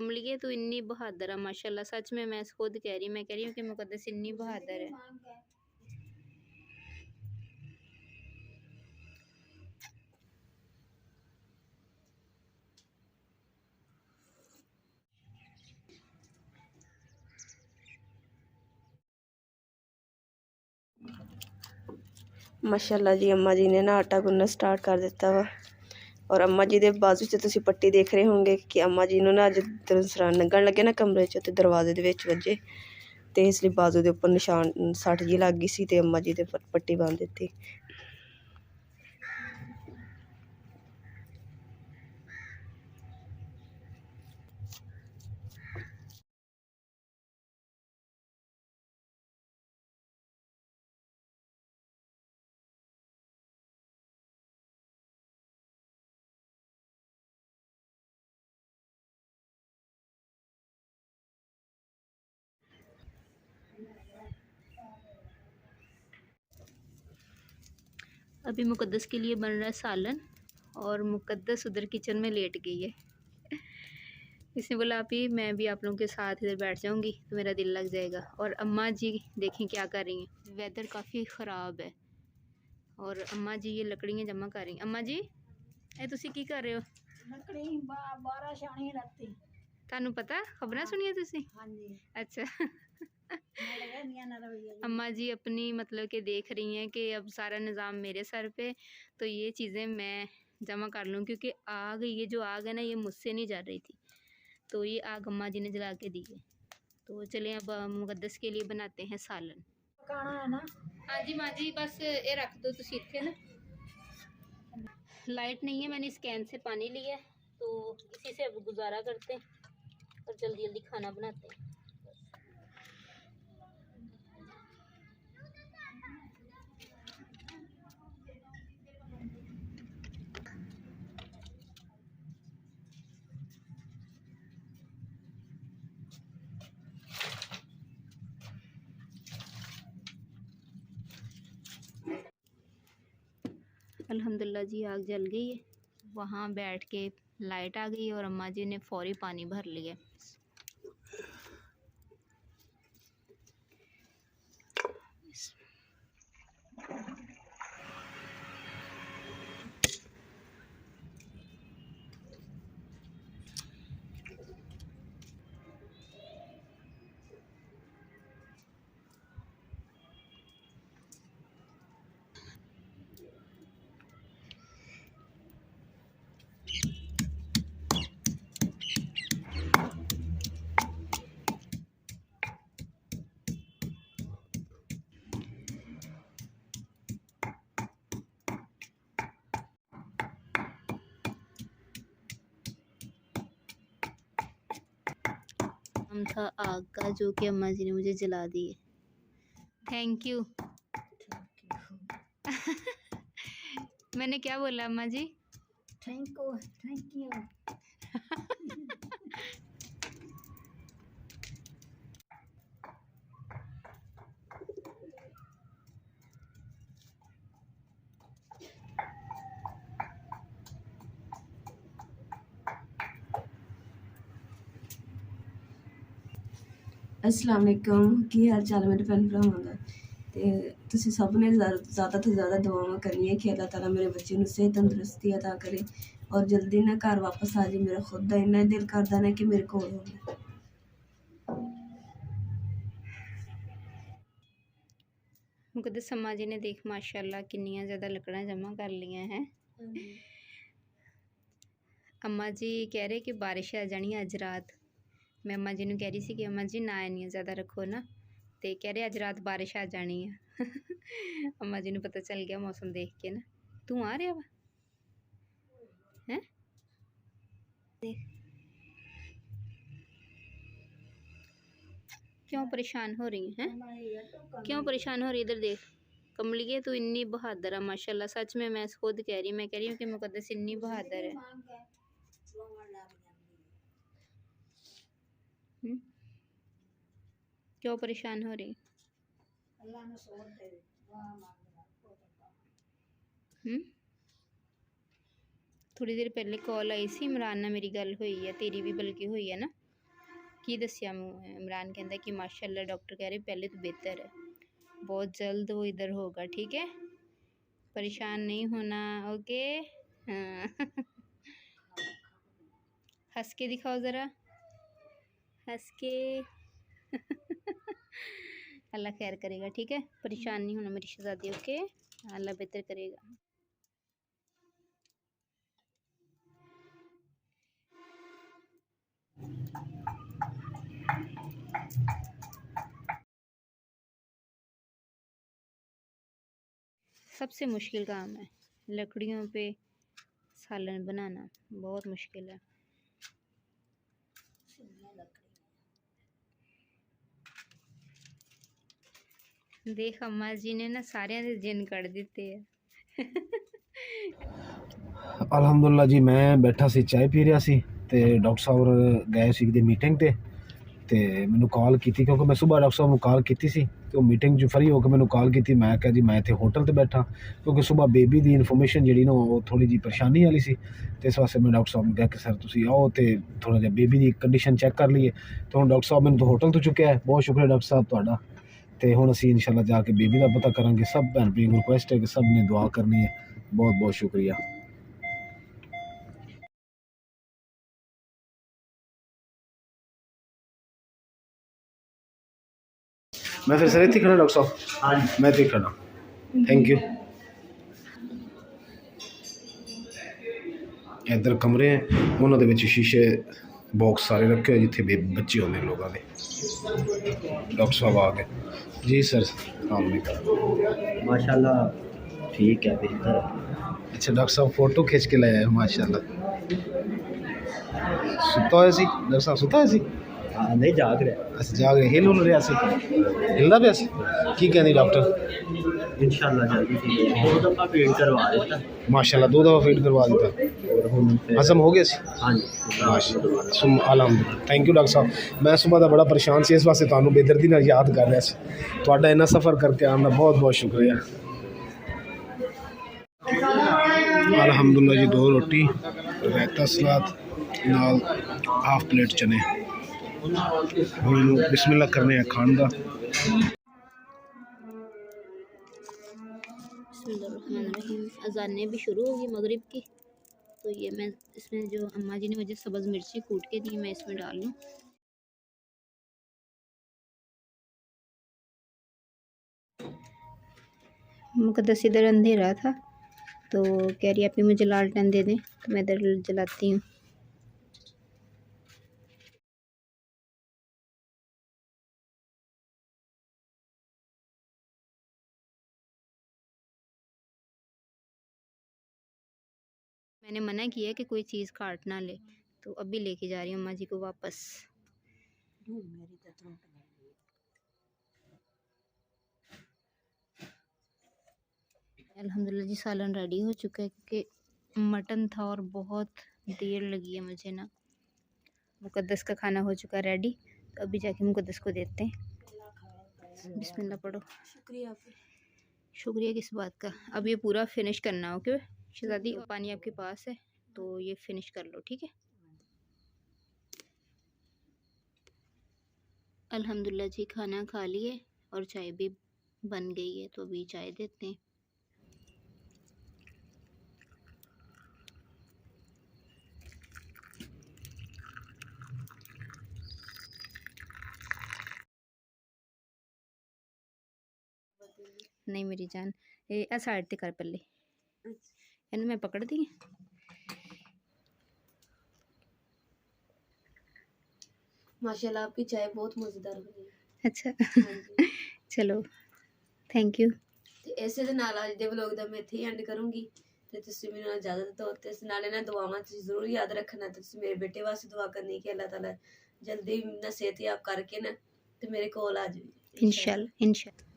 कमलिए तू इन्नी बहादुर है माशाल्लाह, सच में मैं खुद कह रही, मैं कह रही हूँ कि मुकद्दस इन्नी बहादुर है। माशाल्लाह जी अम्मा जी ने ना आटा गुनना स्टार्ट कर दिता वा। और अम्मा जी के बाजू से तुसीं पट्टी देख रहे होंगे कि अम्मा जी नूं ना अज दरअसल लंघण लगे ना कमरे च ते दरवाजे दे विच वजे ते इसलिए बाजू के उपर निशान सट जी लग गई सी ते अम्मा जी दे पट्टी बन दित्ती। अभी मुकद्दस के लिए बन रहा है सालन और मुकद्दस उधर किचन में लेट गई है। इसने बोला आप ही मैं भी आप लोगों के साथ इधर बैठ जाऊंगी तो मेरा दिल लग जाएगा। और अम्मा जी देखें क्या कर रही हैं, वेदर काफ़ी ख़राब है और अम्मा जी ये लकड़ियाँ जमा कर रही हैं। अम्मा जी ये तुसी की कर रहे हो? लकड़ी बारिश आनी राती थानू पता खबरां सुनिया तुसी? हाँ जी अच्छा मैं लगा नहीं ना रवैया जी। अम्मा जी अपनी मतलब कि देख रही हैं कि अब सारा निज़ाम मेरे सर पे, तो ये चीज़ें मैं जमा कर लूँ क्योंकि आग, ये जो आग है ना ये मुझसे नहीं जल रही थी, तो ये आग अम्मा जी ने जला के दी है। तो चलें अब मुकद्दस के लिए बनाते हैं सालन। पकाना है ना? हाँ जी माँ जी, बस ये रख दो तुसी इत्थे ना। लाइट नहीं है, मैंने इस कैन से पानी लिया है तो इसी से अब गुजारा करते हैं और जल्दी जल्दी खाना बनाते हैं। अल्हम्दुलिल्लाह जी आग जल गई है, वहाँ बैठ के लाइट आ गई और अम्मा जी ने फौरी पानी भर लिया। हम था आग का जो कि अम्मा जी ने मुझे जला दी है। थैंक यू मैंने क्या बोला अम्मा जी? Thank you. अस्सलाम वालेकुम, की हाल चाल मेरे भैन भरावां दा। ते तुसीं सब ने ज़्यादा तो ज़्यादा दुआवां करनियां कि अल्लाह ताला मेरे बच्चे नूं सेहत तंदुरुस्ती अता करे और जल्दी ना घर वापस आ जाए। मेरा खुद दा इन्ना दिल करदा ना कि मेरे कोल होवे। मुकद्दस अम्मा जी ने देख माशाल्लाह कितनी ज़्यादा लकड़ां जमा कर लियां हैं। अम्मा जी कह रहे कि बारिश आ जानी अज रात। मैं अम्मा जी नूं कह रही सी कि अम्मा जी ना इन्नियां ज़्यादा रखो ना, तो कह रहे अज रात बारिश आ जानी है अम्मा जी नूं पता चल गया मौसम देख के ना। तू आ रहा वा हैं? देख क्यों परेशान हो रही हैं? क्यों परेशान हो रही? इधर देख कमलिए तू इन्नी बहादुर है माशाल्लाह, सच में मैं खुद कह रही, मैं कह रही हूँ कि मुकद्दस इन्नी बहादुर है। क्यों परेशान हो रही? थोड़ी देर पहले कॉल आई सी, इमरान नाल मेरी गल हुई है, तेरी भी बल्कि हुई है ना। की दसिया इमरान कहता कि माशाल्लाह डॉक्टर कह रहे पहले तो बेहतर है, बहुत जल्द वो इधर होगा, ठीक है, परेशान नहीं होना, ओके। हाँ हंस के दिखाओ ज़रा, हंस के अल्लाह खैर करेगा, ठीक है, परेशान नहीं होना मेरी शहज़ादी, ओके, अल्लाह बेहतर करेगा। सबसे मुश्किल काम है लकड़ियों पे सालन बनाना, बहुत मुश्किल है। देख अम्मा जी ने ना सारे दे जिन कड़ दिते है। अलहमदुल्ला जी, मैं बैठा सी चाय पी रहा सी ते डॉक्टर साहब गए सी किते मीटिंग ते मैनू कॉल की, क्योंकि मैं सुबह डॉक्टर साहब को कॉल की सी तो मीटिंग जो फ्री होकर मैनू कॉल की। मैं क्या जी मैं इतने होटल ते बैठा, क्योंकि सुबह बेबी की इन्फॉर्मेशन जी ना वो थोड़ी जी परेशानी वाली सी, तो इस वास्ते मैं डॉक्टर साहब ने कहा कि सर तुम आओ तो थोड़ा जहा बेबी की कंडीशन चैक कर लीए। तो हम डॉक्टर साहब मैंने तो होटल तो चुक्या है, बहुत शुक्रिया डॉक्टर साहब तुहाडा। तो हुण असीं इंशाअल्लाह जाके बेबी का पता करांगे। सब भैन भ्रावां को रिक्वेस्ट है कि सब ने दुआ करनी है। बहुत बहुत शुक्रिया। मैं फिर सर इत्थे खड़ा डॉक्टर साहब? हाँ जी मैं इत्थे खड़ा, थैंक यू। इधर कमरे हैं, उन्होंने विच शीशे बॉक्स सारे रखे हुए जिथे बच्चे होंगे लोगों के। डॉक्टर साहब आ गए जी सर। माशाल्लाह ठीक है, बेहतर है। अच्छा डॉक्टर साहब फोटो खींच के लाया है माशाल्लाह। सुता हुआ सी डॉक्टर साहब, सुता हुआ सी? हाँ नहीं जाग रहा। अच्छा जाग रहे, हिल हुल रहा सी, हिलदा पिया सी? की कहनी डॉक्टर? इंशाल्लाह जल्दी ठीक है। 2 दफ़ा फीड करवा देता माशाल्लाह, 2 दफ़ा फीड करवा देता, और हम हजम हो गया सी? हाँ जी अलहमदुलिल्लाह, थैंक यू डॉक्टर साहब। मैं सुबह का बड़ा परेशान सी, इस वास्ते तुहानू बेदर्दी नाल याद कर रहा सी। तुहाडा इन्ना सफ़र करके आने का बहुत बहुत शुक्रिया। अलहमदुलिल्लाह जी, 2 रोटी रायता सलाद नाल हाफ प्लेट चने। हुण बिस्मिल्लाह करने हैं खान का। अजानें भी शुरू होगी मगरिब की, तो ये मैं इसमें जो अम्मा जी ने मुझे सब्ज़ मिर्ची कूट के दी मैं इसमें डाल लूँ। मुकद्दस इधर अंधेरा था तो कह रही आप ही मुझे लालटेन दे दें, तो मैं इधर जलाती हूँ। मैंने मना किया कि कोई चीज़ काट ना ले, तो अभी लेके जा रही हूँ अम्मा जी को वापस। अल्हम्दुलिल्लाह जी सालन रेडी हो चुका है, क्योंकि मटन था और बहुत देर लगी है मुझे ना। मुकद्दस का खाना हो चुका रेडी, तो अभी जाके मुकद्दस को देते हैं। बिस्मिल्लाह पढ़ो। शुक्रिया। शुक्रिया किस बात का? अब ये पूरा फिनिश करना, ओके शहज़ादी? पानी आपके पास है तो ये फिनिश कर लो, ठीक है। अल्हम्दुलिल्लाह जी खाना खा लिए और चाय भी बन गई है, तो अभी चाय देते हैं। नहीं मेरी जान, ये साइड ते कर पल्ले, इन्हें मैं पकड़ दी। माशाल्लाह आपकी चाय बहुत मज़ेदार बनी है। अच्छा चलो थैंक यू। ਤੇ ਇਸੇ ਦੇ ਨਾਲ ਅੱਜ ਦੇ ਵਲੌਗ ਦਾ ਮੈਂ ਇੱਥੇ ਹੀ ਐਂਡ ਕਰੂੰਗੀ ਤੇ ਤੁਸੀਂ ਮੈਨੂੰ ਇਜਾਜ਼ਤ ਦਿਓ ਤੇ ਇਸ ਨਾਲ ਇਹਨਾਂ ਦੁਆਵਾਂ ਤੁਸੀਂ ਜ਼ਰੂਰ ਯਾਦ ਰੱਖਣਾ ਤੇ ਤੁਸੀਂ ਮੇਰੇ ਬੇਟੇ ਵਾਸਤੇ ਦੁਆ ਕਰਨੀ ਕਿ ਅੱਲਾਹ ਤਾਲਾ ਜਲਦੀ ਨਾ ਸਿਹਤਯਾਬ ਕਰਕੇ ਨਾ ਤੇ ਮੇਰੇ ਕੋਲ ਆ ਜਾਵੇ इंशाल्लाह इंशाल्लाह।